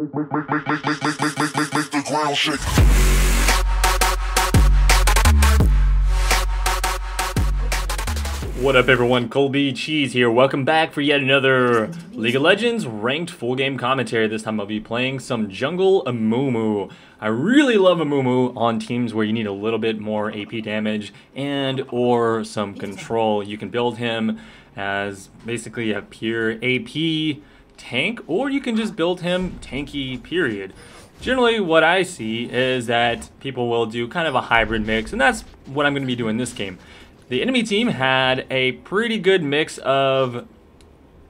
the ground shake. What up everyone, Colby Cheese here. Welcome back for yet another League of Legends ranked full game commentary. This time I'll be playing some jungle Amumu. I really love Amumu on teams where you need a little bit more AP damage and or some control. You can build him as basically a pure AP tank, or you can just build him tanky, period. Generally what I see is that people will do kind of a hybrid mix, and that's what I'm going to be doing this game. The enemy team had a pretty good mix of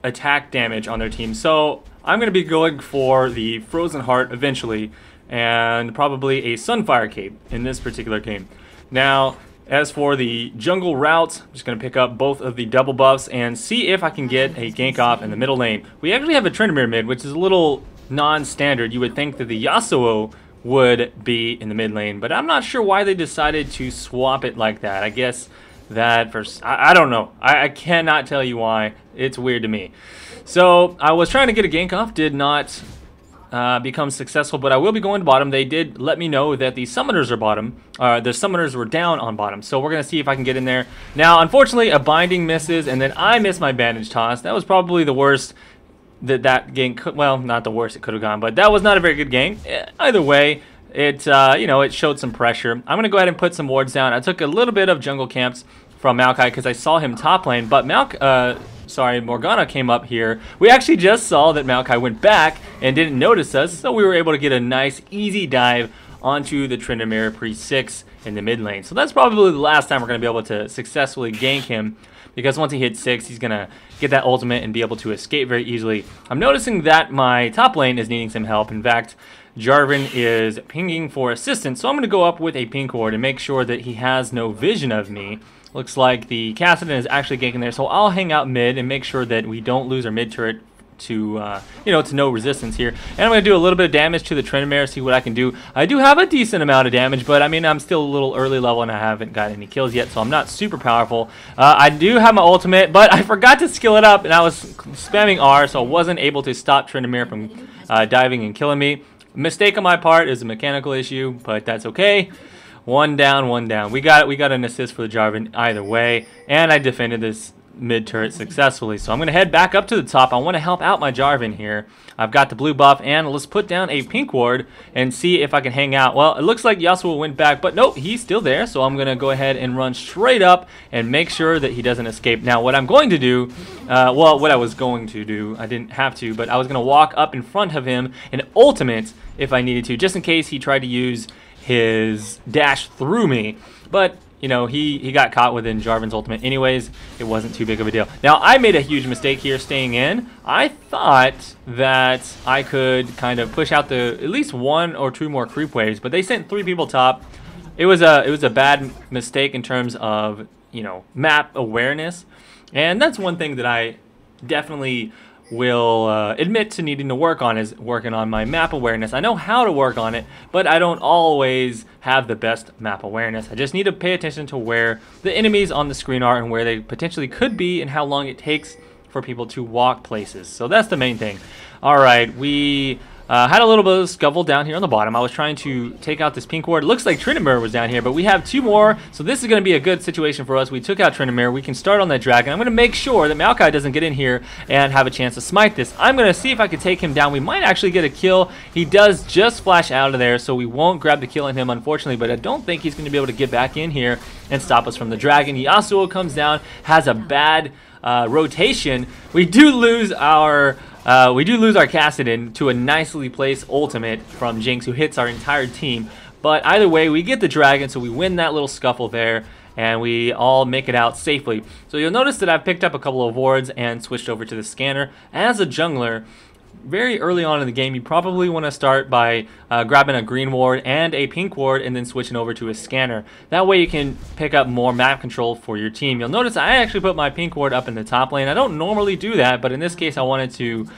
attack damage on their team, so I'm going to be going for the Frozen Heart eventually, and probably a Sunfire Cape in this particular game. Now, as for the jungle route, I'm just going to pick up both of the double buffs and see if I can get a gank off in the middle lane. We actually have a Tryndamere mid, which is a little non-standard. You would think that the Yasuo would be in the mid lane, but I'm not sure why they decided to swap it like that. I guess that I don't know. I cannot tell you why. It's weird to me. So I was trying to get a gank off, did not become successful, but I will be going to bottom. They did let me know that the summoners are bottom. The summoners were down on bottom, so we're gonna see if I can get in there. Now, unfortunately, a binding misses, and then I missed my bandage toss. That was probably the worst that game could. Well, not the worst it could have gone, but that was not a very good game. Either way, it you know, it showed some pressure. I'm gonna go ahead and put some wards down. I took a little bit of jungle camps from Maokai because I saw him top lane, but Morgana came up here. We actually just saw that Maokai went back and didn't notice us, so we were able to get a nice easy dive onto the Tryndamere pre-6 in the mid lane. So that's probably the last time we're going to be able to successfully gank him, because once he hits 6, he's going to get that ultimate and be able to escape very easily. I'm noticing that my top lane is needing some help. In fact, Jarvan is pinging for assistance, so I'm going to go up with a ping ward and make sure that he has no vision of me. Looks like the Kassadin is actually ganking there, so I'll hang out mid and make sure that we don't lose our mid turret to, to no resistance here. And I'm going to do a little bit of damage to the Tryndamere, see what I can do. I do have a decent amount of damage, but I mean, I'm still a little early level and I haven't got any kills yet, so I'm not super powerful. I do have my ultimate, but I forgot to skill it up, and I was spamming R, so I wasn't able to stop Tryndamere from diving and killing me. Mistake on my part is a mechanical issue, but that's okay. One down, one down. We got an assist for the Jarvan either way, and I defended this mid turret successfully. So I'm going to head back up to the top. I want to help out my Jarvan here. I've got the blue buff, and let's put down a pink ward and see if I can hang out. Well, it looks like Yasuo went back, but nope, he's still there. So I'm going to go ahead and run straight up and make sure that he doesn't escape. Now, what I'm going to do, what I was going to do, I didn't have to, but I was going to walk up in front of him and ultimate if I needed to, just in case he tried to use his dash through me. But you know, he got caught within Jarvan's ultimate anyways. It wasn't too big of a deal. Now, I made a huge mistake here staying in. I thought that I could kind of push out at least 1 or 2 more creep waves, but they sent 3 people top. It was a bad mistake in terms of, map awareness, and that's one thing that I definitely will admit to needing to work on, is working on my map awareness. I know how to work on it, but I don't always have the best map awareness. I just need to pay attention to where the enemies on the screen are and where they potentially could be and how long it takes for people to walk places. So that's the main thing. All right, we had a little bit of scuffle down here on the bottom. I was trying to take out this pink ward. It looks like Tryndamere was down here, but we have 2 more, so this is going to be a good situation for us. We took out Tryndamere. We can start on that dragon. I'm going to make sure that Maokai doesn't get in here and have a chance to smite this. I'm going to see if I can take him down. We might actually get a kill. He does just flash out of there, so we won't grab the kill on him, unfortunately, but I don't think he's going to be able to get back in here and stop us from the dragon. Yasuo comes down, has a bad rotation. We do lose our Kassadin to a nicely placed ultimate from Jinx, who hits our entire team. But either way, we get the dragon, so we win that little scuffle there, and we all make it out safely. So you'll notice that I've picked up a couple of wards and switched over to the scanner. As a jungler, very early on in the game, you probably want to start by grabbing a green ward and a pink ward and then switching over to a scanner. That way you can pick up more map control for your team. You'll notice I actually put my pink ward up in the top lane. I don't normally do that, but in this case I wanted to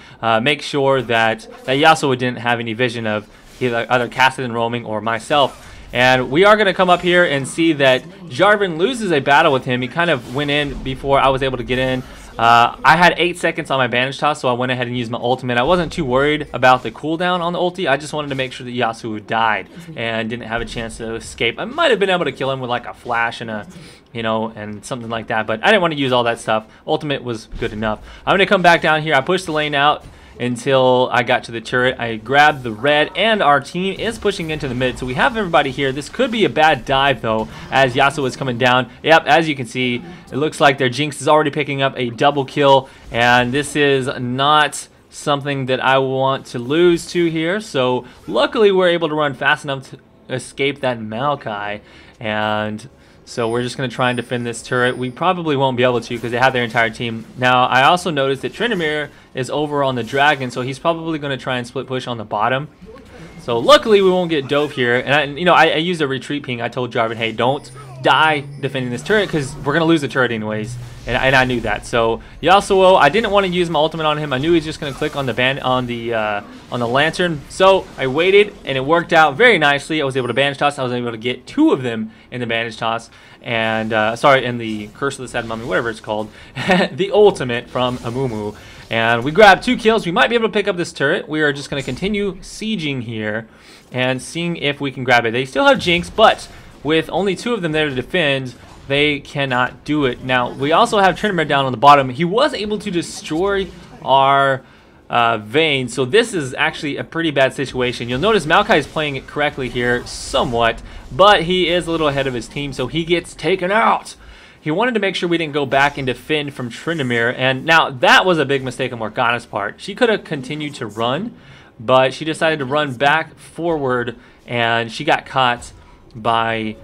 make sure that Yasuo didn't have any vision of either Kassadin roaming or myself. And we are going to come up here and see that Jarvan loses a battle with him. He kind of went in before I was able to get in. I had 8 seconds on my bandage toss, so I went ahead and used my ultimate. I wasn't too worried about the cooldown on the ulti. I just wanted to make sure that Yasuo died and didn't have a chance to escape. I might have been able to kill him with like a flash and a, and something like that, but I didn't want to use all that stuff. Ultimate was good enough. I'm going to come back down here. I pushed the lane out until I got to the turret. I grabbed the red, and our team is pushing into the mid, so we have everybody here. This could be a bad dive, though, as Yasuo is coming down. Yep, as you can see, it looks like their Jinx is already picking up a double kill, and this is not something that I want to lose to here. So luckily, we're able to run fast enough to escape that Maokai, and so we're just going to try and defend this turret. We probably won't be able to because they have their entire team. Now, I also noticed that Tryndamere is over on the dragon, so he's probably going to try and split push on the bottom. So luckily, we won't get dove here. And I used a retreat ping. I told Jarvan, hey, don't die defending this turret because we're going to lose the turret anyways. And I knew that. So Yasuo, I didn't want to use my ultimate on him. I knew he was just going to click on the lantern. So I waited, and it worked out very nicely. I was able to bandage toss. I was able to get 2 of them in the bandage toss, and in the Curse of the Sad Mummy, whatever it's called, the ultimate from Amumu. And we grabbed 2 kills. We might be able to pick up this turret. We are just going to continue sieging here and seeing if we can grab it. They still have Jinx, but with only 2 of them there to defend, they cannot do it. Now, we also have Tryndamere down on the bottom. He was able to destroy our Vayne, so this is actually a pretty bad situation. You'll notice Maokai is playing it correctly here somewhat, but he is a little ahead of his team, so he gets taken out. He wanted to make sure we didn't go back and defend from Tryndamere, and now that was a big mistake on Morgana's part. She could have continued to run, but she decided to run back forward, and she got caught by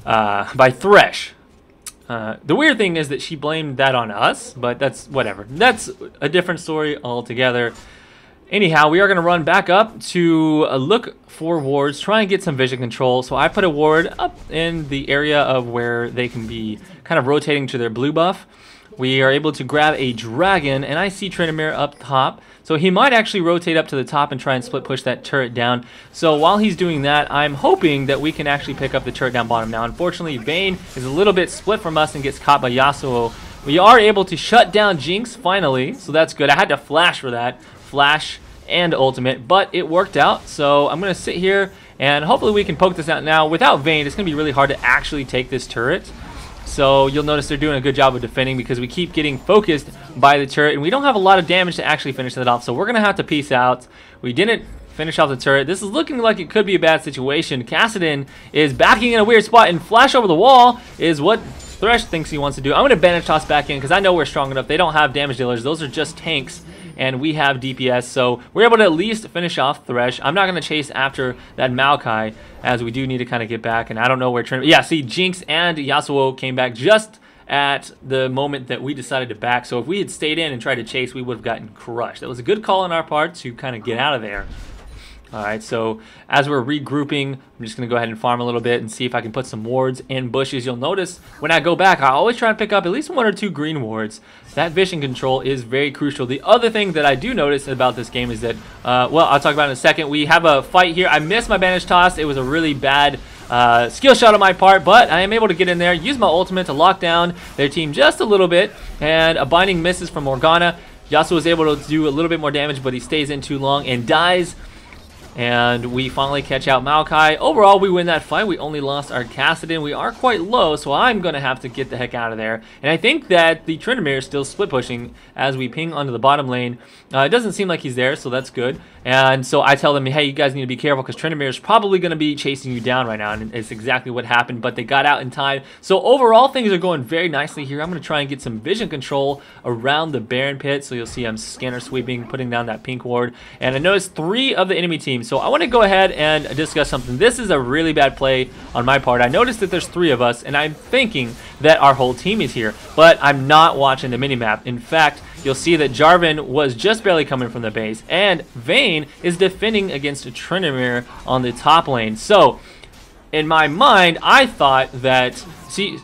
Thresh. The weird thing is that she blamed that on us, but that's whatever. That's a different story altogether. Anyhow, we are going to run back up to look for wards, try and get some vision control. So I put a ward up in the area of where they can be kind of rotating to their blue buff. We are able to grab a dragon, and I see Tryndamere up top. So he might actually rotate up to the top and try and split push that turret down. So while he's doing that, I'm hoping that we can actually pick up the turret down bottom. Now, unfortunately, Vayne is a little bit split from us and gets caught by Yasuo. We are able to shut down Jinx finally, so that's good. I had to flash for that. Flash and ultimate, but it worked out. So I'm going to sit here, and hopefully we can poke this out now. Without Vayne, it's going to be really hard to actually take this turret. So you'll notice they're doing a good job of defending because we keep getting focused by the turret, and we don't have a lot of damage to actually finish that off. So we're going to have to peace out. We didn't finish off the turret. This is looking like it could be a bad situation. Kassadin is backing in a weird spot, and flash over the wall is what Thresh thinks he wants to do. I'm going to bandage toss back in because I know we're strong enough. They don't have damage dealers. Those are just tanks, and we have DPS. So we're able to at least finish off Thresh. I'm not going to chase after that Maokai, as we do need to kind of get back, and I don't know where Tryndamere... Yeah, see, Jinx and Yasuo came back just at the moment that we decided to back. So if we had stayed in and tried to chase, we would have gotten crushed. That was a good call on our part to kind of get out of there. All right, so as we're regrouping, I'm just going to go ahead and farm a little bit and see if I can put some wards in bushes. You'll notice when I go back, I always try to pick up at least 1 or 2 green wards. That vision control is very crucial. The other thing that I do notice about this game is that, well, I'll talk about it in a second. We have a fight here. I missed my bandage toss. It was a really bad skill shot on my part, but I am able to get in there, use my ultimate to lock down their team just a little bit, and a binding misses from Morgana. Yasuo was able to do a little bit more damage, but he stays in too long and dies. And we finally catch out Maokai. Overall, we win that fight. We only lost our Kassadin. We are quite low, so I'm going to have to get the heck out of there. And I think that the Tryndamere is still split pushing as we ping onto the bottom lane. It doesn't seem like he's there, so that's good. And so I tell them, hey, you guys need to be careful because Tryndamere is probably going to be chasing you down right now. And it's exactly what happened, but they got out in time. So overall, things are going very nicely here. I'm going to try and get some vision control around the Baron pit. So you'll see I'm scanner sweeping, putting down that pink ward. And I noticed 3 of the enemy teams. So I want to go ahead and discuss something. This is a really bad play on my part. I noticed that there's 3 of us, and I'm thinking that our whole team is here, but I'm not watching the minimap. In fact, you'll see that Jarvan was just barely coming from the base, and Vayne is defending against Tryndamere on the top lane. So, in my mind, I thought that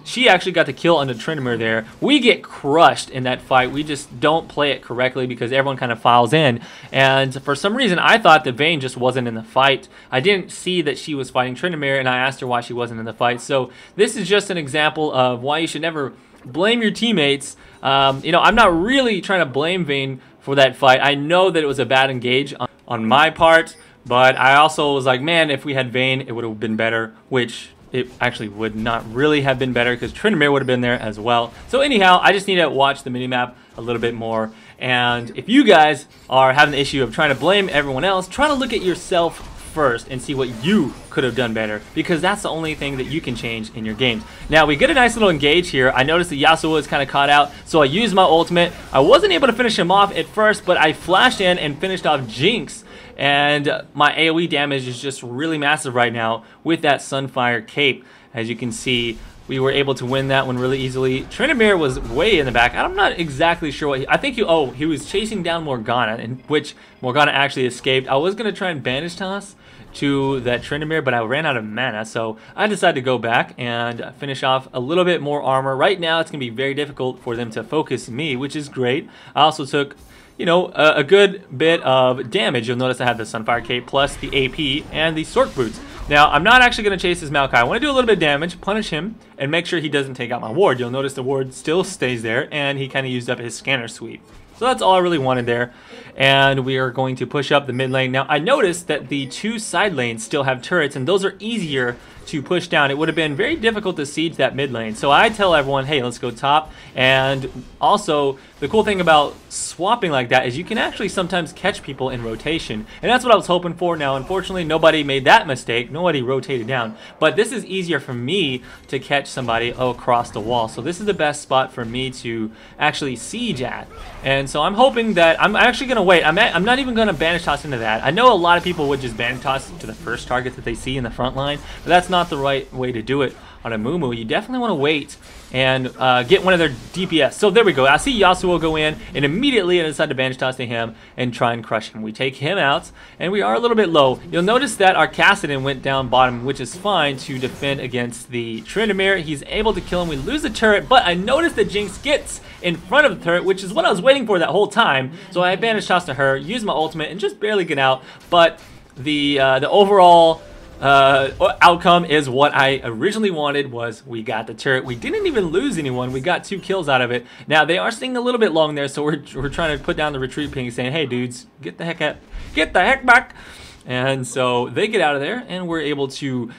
she actually got the kill on the Tryndamere there. We get crushed in that fight. We just don't play it correctly because everyone kind of files in. And for some reason, I thought that Vayne just wasn't in the fight. I didn't see that she was fighting Tryndamere, and I asked her why she wasn't in the fight. So this is just an example of why you should never blame your teammates. You know, I'm not really trying to blame Vayne for that fight. I know that it was a bad engage on my part, but I also was like, man, if we had Vayne, it would have been better, which it actually would not really have been better because Tryndamere would have been there as well. So anyhow, I just need to watch the minimap a little bit more. And if you guys are having the issue of trying to blame everyone else, try to look at yourself first and see what you could have done better, because that's the only thing that you can change in your games. Now we get a nice little engage here. I noticed that Yasuo is kind of caught out, so I used my ultimate. I wasn't able to finish him off at first, but I flashed in and finished off Jinx, and my AoE damage is just really massive right now with that Sunfire cape. As you can see, we were able to win that one really easily. Tryndamere was way in the back. I'm not exactly sure what I think he was chasing down Morgana, in which Morgana actually escaped. I was going to try and bandage toss to that Tryndamere, but I ran out of mana, so I decided to go back and finish off a little bit more armor. Right now, it's going to be very difficult for them to focus me, which is great. I also took, you know, a good bit of damage. You'll notice I have the Sunfire Cape plus the AP and the Sork Boots. Now, I'm not actually going to chase this Maokai. I want to do a little bit of damage, punish him, and make sure he doesn't take out my ward. You'll notice the ward still stays there, and he kind of used up his scanner suite. So that's all I really wanted there. And we are going to push up the mid lane. Now, I noticed that the two side lanes still have turrets, and those are easier to push down. It would have been very difficult to siege that mid lane. So I tell everyone, hey, let's go top. And also, the cool thing about swapping like that is you can actually sometimes catch people in rotation. And that's what I was hoping for. Now, unfortunately, nobody made that mistake. Nobody rotated down. But this is easier for me to catch somebody across the wall. So this is the best spot for me to actually siege at. And so I'm hoping that I'm actually going to wait. I'm not even going to banish toss into that. I know a lot of people would just banish toss to the first target that they see in the front line, but that's not the right way to do it on Amumu. You definitely want to wait and get one of their DPS. So there we go. I see Yasuo go in, and immediately I decide to banish toss to him and try and crush him. We take him out, and we are a little bit low. You'll notice that our Kassadin went down bottom, which is fine to defend against the Tryndamere. He's able to kill him. We lose the turret, but I noticed that Jinx gets in front of the turret, which is what I was waiting for that whole time. So I banish toss to her, use my ultimate, and just barely get out. But the overall outcome is what I originally wanted. Was we got the turret. We didn't even lose anyone. We got 2 kills out of it. Now they are staying a little bit long there, so we're trying to put down the retreat ping, saying, hey dudes, get the heck back. And so they get out of there, and we're able to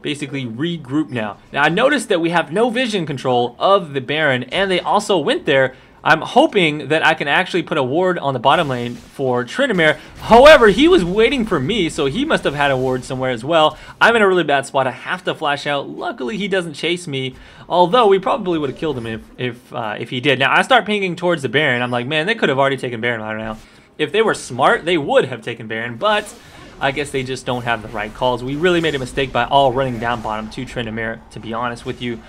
basically regroup now. Now I noticed that we have no vision control of the Baron, and they also went there. I'm hoping that I can actually put a ward on the bottom lane for Tryndamere. However, he was waiting for me, so he must have had a ward somewhere as well. I'm in a really bad spot. I have to flash out. Luckily, he doesn't chase me, although we probably would have killed him if he did. Now, I start pinging towards the Baron. I'm like, man, they could have already taken Baron by now. If they were smart, they would have taken Baron, but I guess they just don't have the right calls. We really made a mistake by all running down bottom to Tryndamere, to be honest with you.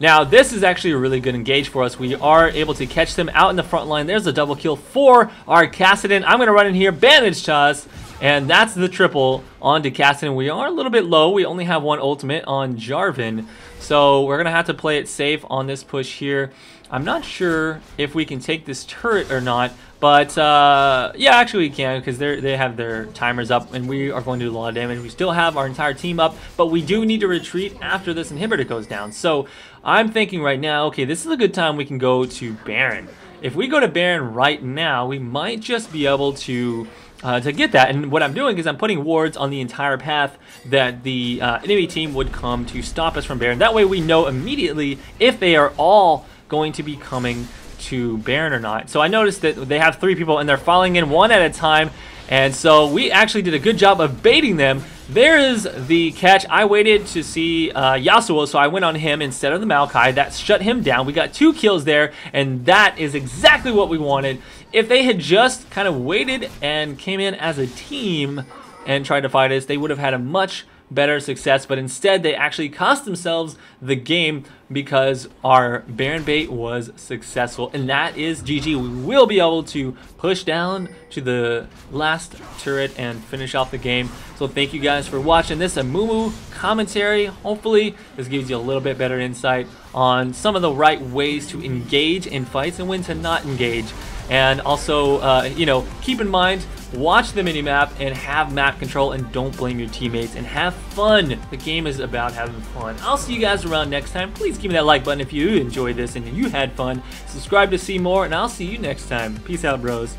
Now, this is actually a really good engage for us. We are able to catch them out in the front line. There's a double kill for our Kassadin. I'm going to run in here, bandage toss, and that's the triple onto Kassadin. We are a little bit low. We only have 1 ultimate on Jarvan, so we're going to have to play it safe on this push here. I'm not sure if we can take this turret or not, but yeah, actually we can, because they have their timers up, and we are going to do a lot of damage. We still have our entire team up, but we do need to retreat after this inhibitor goes down. So I'm thinking right now, okay, this is a good time we can go to Baron. If we go to Baron right now, we might just be able to get that. And what I'm doing is I'm putting wards on the entire path that the enemy team would come to stop us from Baron. That way we know immediately if they are all going to be coming to Baron or not. So I noticed that they have 3 people and they're falling in one at a time, and so we actually did a good job of baiting them. There is the catch. I waited to see Yasuo, so I went on him instead of the Maokai. That shut him down. We got 2 kills there, and that is exactly what we wanted. If they had just kind of waited and came in as a team and tried to fight us, they would have had a much better success, but instead they actually cost themselves the game because our Baron bait was successful, and that is GG. We will be able to push down to the last turret and finish off the game. So thank you guys for watching this Amumu commentary. Hopefully this gives you a little bit better insight on some of the right ways to engage in fights and when to not engage. And also, you know, keep in mind watch the minimap and have map control, and don't blame your teammates, and have fun. The game is about having fun. I'll see you guys around next time. Please give me that like button if you enjoyed this and you had fun. Subscribe to see more, and I'll see you next time. Peace out, bros.